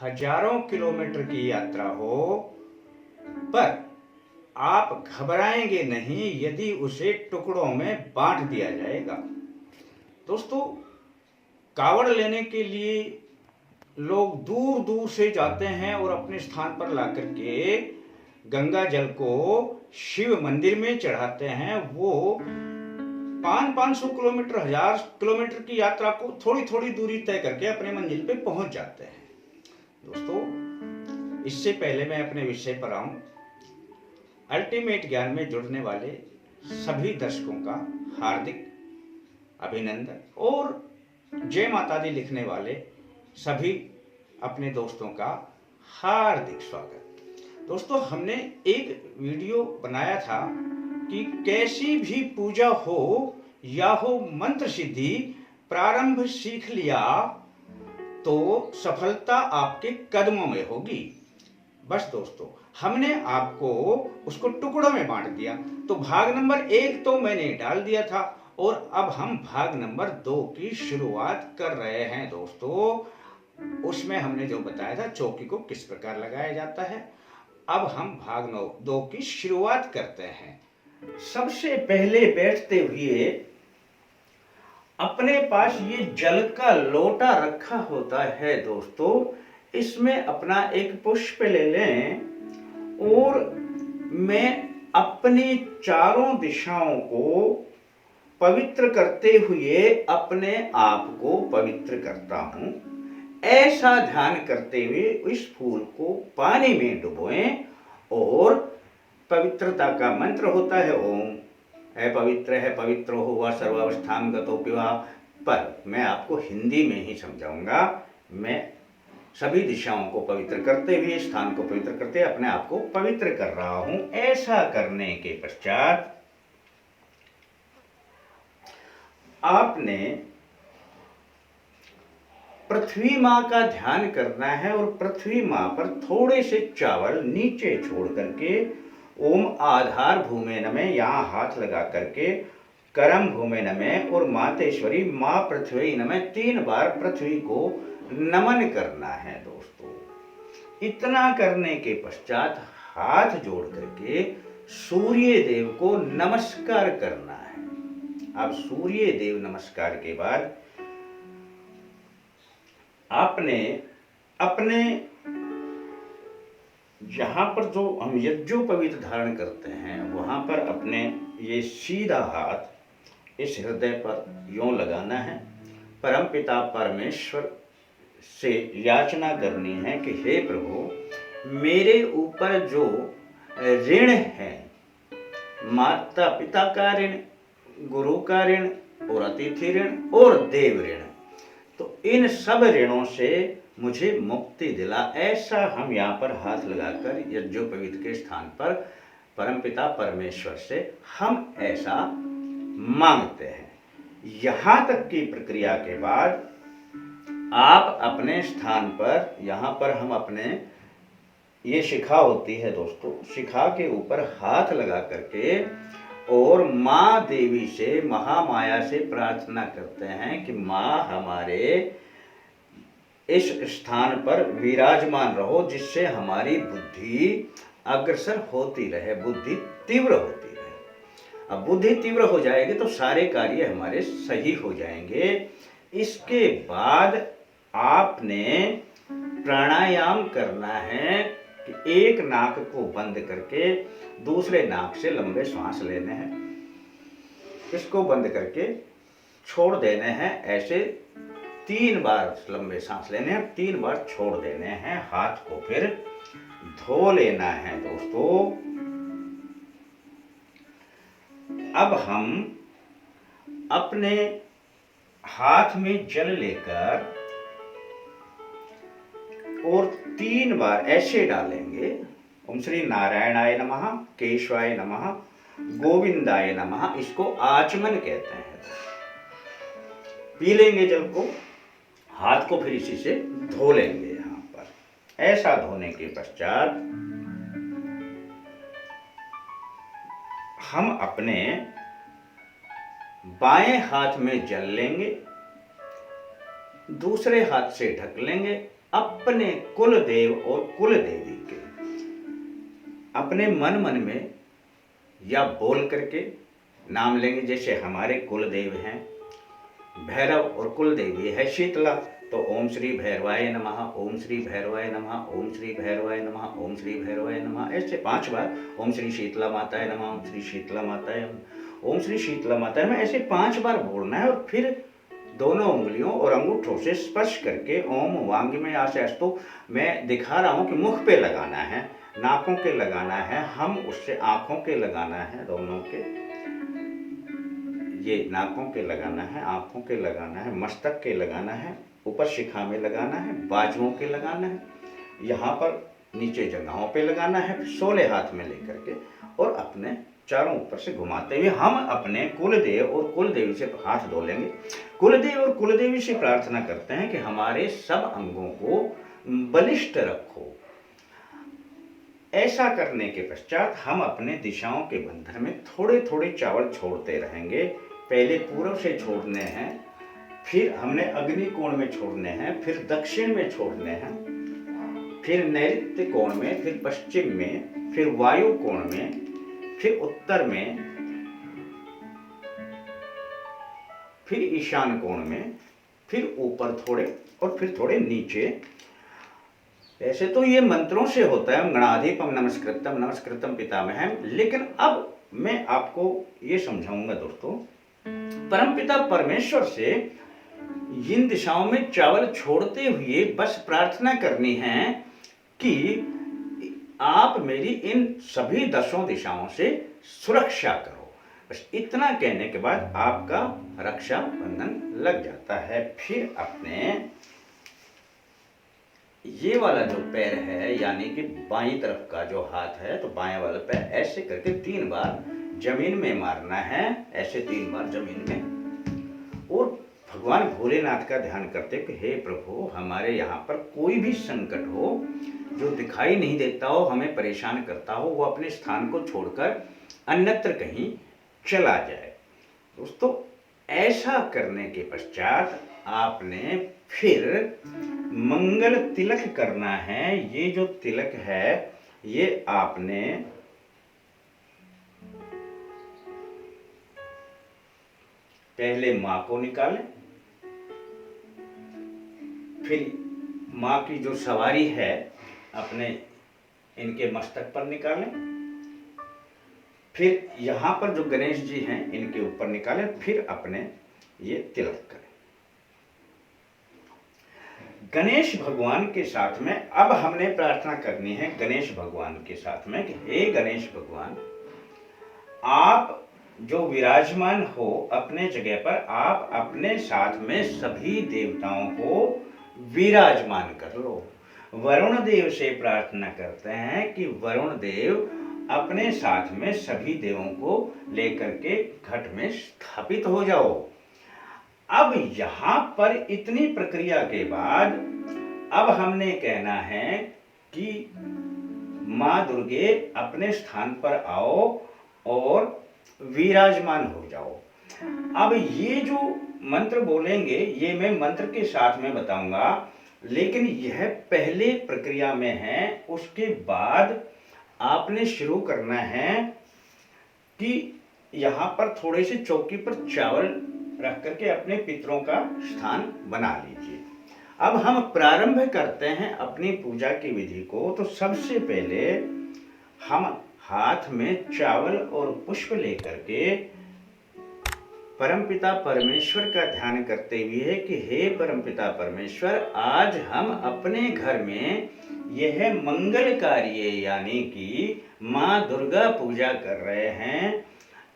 हजारों किलोमीटर की यात्रा हो, पर आप घबराएंगे नहीं यदि उसे टुकड़ों में बांट दिया जाएगा। दोस्तों, कावड़ लेने के लिए लोग दूर दूर से जाते हैं और अपने स्थान पर ला करके गंगा जल को शिव मंदिर में चढ़ाते हैं। वो 500 किलोमीटर, 1000 किलोमीटर की यात्रा को थोड़ी थोड़ी दूरी तय करके अपने मंजिल पे पहुंच जाते हैं। दोस्तों, इससे पहले मैं अपने विषय पर आऊं, अल्टीमेट ज्ञान में जुड़ने वाले सभी दर्शकों का हार्दिक अभिनंदन और जय माता दी लिखने वाले सभी अपने दोस्तों का हार्दिक स्वागत। दोस्तों, हमने एक वीडियो बनाया था कि कैसी भी पूजा हो या हो मंत्र सिद्धि, प्रारंभ सीख लिया तो सफलता आपके कदमों में होगी। बस दोस्तों, हमने आपको उसको टुकड़ों में बांट दिया। तो भाग नंबर 1 तो मैंने डाल दिया था और अब हम भाग नंबर 2 की शुरुआत कर रहे हैं। दोस्तों, उसमें हमने जो बताया था चौकी को किस प्रकार लगाया जाता है, अब हम भाग 2 की शुरुआत करते हैं। सबसे पहले बैठते हुए अपने पास ये जल का लोटा रखा होता है। दोस्तों, इसमें अपना एक पुष्प ले लें और मैं अपनी चारों दिशाओं को पवित्र करते हुए अपने आप को पवित्र करता हूं। ऐसा ध्यान करते हुए इस फूल को पानी में डुबोएं और पवित्रता का मंत्र होता है ओम है पवित्र हो वह सर्वावस्थां गतो पिवा, पर मैं आपको हिंदी में ही समझाऊंगा। मैं सभी दिशाओं को पवित्र करते हुए, स्थान को पवित्र करते हुए अपने आप को पवित्र कर रहा हूं। ऐसा करने के पश्चात आपने पृथ्वी मां का ध्यान करना है और पृथ्वी मां पर थोड़े से चावल नीचे छोड़ करके ओम आधार भूमे नमः यहां हाथ लगा करके करम भूमे नमः और मातेश्वरी मां पृथ्वी नमः 3 बार पृथ्वी को नमन करना है। दोस्तों, इतना करने के पश्चात हाथ जोड़ करके सूर्य देव को नमस्कार करना है। अब सूर्य देव नमस्कार के बाद आपने अपने जहां पर जो हम यज्ञोपवीत धारण करते हैं वहां पर अपने ये सीधा हाथ इस हृदय पर यूं लगाना है। परम पिता परमेश्वर से याचना करनी है कि हे प्रभु, मेरे ऊपर जो ऋण है, माता पिता का ऋण, गुरु का ऋण और अतिथि ऋण और देव ऋण, तो इन सब ऋणों से मुझे मुक्ति दिला। ऐसा हम यहाँ पर हाथ लगाकर यज्ञोपवीत के स्थान पर परमपिता परमेश्वर से हम ऐसा मांगते हैं। यहाँ तक की प्रक्रिया के बाद आप अपने स्थान पर, यहाँ पर हम अपने ये शिखा होती है दोस्तों, शिखा के ऊपर हाथ लगा करके और माँ देवी से, महामाया से प्रार्थना करते हैं कि माँ हमारे इस स्थान पर विराजमान रहो, जिससे हमारी बुद्धि अग्रसर होती रहे, बुद्धि तीव्र होती रहे। अब बुद्धि तीव्र हो जाएगी तो सारे कार्य हमारे सही हो जाएंगे। इसके बाद आपने प्राणायाम करना है कि एक नाक को बंद करके दूसरे नाक से लंबे श्वास लेने हैं, इसको बंद करके छोड़ देने हैं। ऐसे 3 बार लंबे सांस लेने हैं, 3 बार छोड़ देने हैं। हाथ को फिर धो लेना है। दोस्तों, अब हम अपने हाथ में जल लेकर और 3 बार ऐसे डालेंगे। ओम श्री नारायणाय नमः, केशवाय नमः, गोविंदाय नमः, इसको आचमन कहते हैं। पी लेंगे जल को, हाथ को फिर इसी से धो लेंगे। यहाँ पर ऐसा धोने के पश्चात हम अपने बाएं हाथ में जल लेंगे, दूसरे हाथ से ढक लेंगे अपने कुल देव और कुल देवी के अपने मन मन में या बोल करके नाम लेंगे। जैसे हमारे कुल देव हैं भैरव और कुल देवी है शीतला, तो ओम श्री भैरवाय नमः, ओम श्री भैरवाय नमः, ओम श्री भैरवाय नमः, ओम श्री भैरवाय नमः, ऐसे 5 बार। ओम श्री शीतला माताय नमः, ओम श्री शीतला माताय नमः, ओम श्री शीतला माताय नमः, ऐसे 5 बार बोलना है। और फिर दोनों उंगलियों और अंगूठों से स्पर्श करके ओम वांग में आशस्तु, मैं दिखा रहा हूँ कि मुख पे लगाना है, नाकों के लगाना है, हम उससे आंखों के लगाना है, दोनों के, ये नाकों के लगाना है, आंखों के लगाना है, मस्तक के लगाना है, ऊपर शिखा में लगाना है, बाजुओं के लगाना है, यहाँ पर नीचे जगहों पे लगाना है, 16 हाथ में लेकर के, और अपने चारों ऊपर से घुमाते हुए हम अपने कुलदेव और कुलदेवी से हाथ धो लेंगे। कुलदेव और कुलदेवी से प्रार्थना करते हैं कि हमारे सब अंगों को बलिष्ठ रखो। ऐसा करने के पश्चात हम अपने दिशाओं के बंधन में थोड़े थोड़े चावल छोड़ते रहेंगे। पहले पूर्व से छोड़ने हैं, फिर हमने अग्नि कोण में छोड़ने हैं, फिर दक्षिण में छोड़ने हैं, फिर नैऋत्य कोण में, फिर पश्चिम में, फिर वायु कोण में, फिर उत्तर में, फिर ईशान कोण में, फिर ऊपर थोड़े और फिर थोड़े नीचे। ऐसे तो ये मंत्रों से होता है, गणाधिपम नमस्कृतम नमस्कृतम पितामहम्, लेकिन अब मैं आपको ये समझाऊंगा दोस्तों, परमपिता परमेश्वर से इन दिशाओं में चावल छोड़ते हुए बस प्रार्थना करनी है कि आप मेरी इन सभी 10 दिशाओं से सुरक्षा करो। बस इतना कहने के बाद आपका रक्षा बंधन लग जाता है। फिर अपने ये वाला जो पैर है, यानी कि बाईं तरफ का जो हाथ है, तो बाएं वाला पैर ऐसे करके 3 बार जमीन में मारना है, ऐसे 3 बार जमीन में, और भगवान भोलेनाथ का ध्यान करते कि हे प्रभु, हमारे यहाँ पर कोई भी संकट हो जो दिखाई नहीं देता हो, हमें परेशान करता हो, वो अपने स्थान को छोड़कर अन्यत्र कहीं चला जाए। दोस्तों, ऐसा करने के पश्चात आपने फिर मंगल तिलक करना है। ये जो तिलक है, ये आपने पहले मां को निकालें, फिर मां की जो सवारी है अपने इनके मस्तक पर निकालें, फिर यहां पर जो गणेश जी हैं इनके ऊपर निकालें, फिर अपने ये तिलक करें। गणेश भगवान के साथ में अब हमने प्रार्थना करनी है गणेश भगवान के साथ में कि हे गणेश भगवान, आप जो विराजमान हो अपने जगह पर, आप अपने साथ में सभी देवताओं को विराजमान कर लो। वरुण देव से प्रार्थना करते हैं कि वरुण देव अपने साथ में सभी देवों को लेकर के घट में स्थापित हो जाओ। अब यहां पर इतनी प्रक्रिया के बाद अब हमने कहना है कि मां दुर्गे अपने स्थान पर आओ और विराजमान हो जाओ। अब ये जो मंत्र बोलेंगे ये मैं मंत्र के साथ में बताऊंगा, लेकिन यह पहले प्रक्रिया में है। उसके बाद आपने शुरू करना है कि यहाँ पर थोड़े से चौकी पर चावल रख करके अपने पितरों का स्थान बना लीजिए। अब हम प्रारंभ करते हैं अपनी पूजा की विधि को। तो सबसे पहले हम हाथ में चावल और पुष्प लेकर के परमपिता परमेश्वर का ध्यान करते हुए कि हे परमपिता परमेश्वर, आज हम अपने घर में यह मंगल कार्य यानी कि माँ दुर्गा पूजा कर रहे हैं।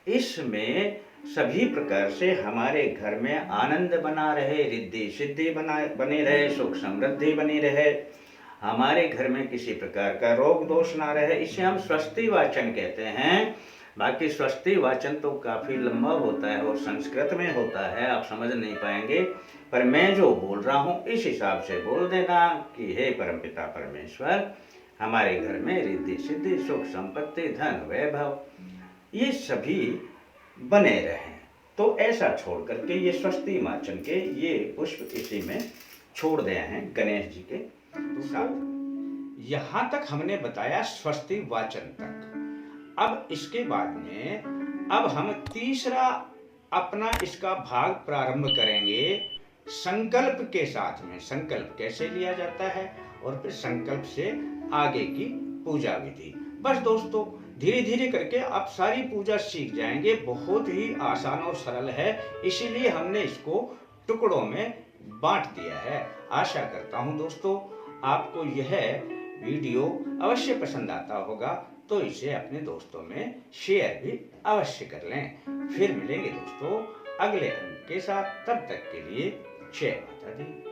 इसमें सभी प्रकार से हमारे घर में आनंद बना रहे, रिद्धि सिद्धि बने रहे, सुख समृद्धि बनी रहे, हमारे घर में किसी प्रकार का रोग दोष ना रहे। इसे हम स्वस्ति वाचन कहते हैं। बाकी स्वस्ति वाचन तो काफ़ी लंबा होता है और संस्कृत में होता है, आप समझ नहीं पाएंगे, पर मैं जो बोल रहा हूँ इस हिसाब से बोल देना कि हे परमपिता परमेश्वर, हमारे घर में रिद्धि सिद्धि सुख संपत्ति धन वैभव ये सभी बने रहें। तो ऐसा छोड़ करके ये स्वस्ति वाचन के ये पुष्प इसी में छोड़ दिए हैं गणेश जी के। यहाँ तक हमने बताया स्वस्ति वाचन तक। अब इसके बाद में अब हम तीसरा अपना इसका भाग प्रारंभ करेंगे संकल्प के साथ में। संकल्प कैसे लिया जाता है और फिर संकल्प से आगे की पूजा विधि। बस दोस्तों, धीरे धीरे करके आप सारी पूजा सीख जाएंगे। बहुत ही आसान और सरल है, इसीलिए हमने इसको टुकड़ों में बांट दिया है। आशा करता हूं दोस्तों आपको यह वीडियो अवश्य पसंद आता होगा, तो इसे अपने दोस्तों में शेयर भी अवश्य कर लें। फिर मिलेंगे दोस्तों अगले अंक के साथ, तब तक के लिए जय माता दी।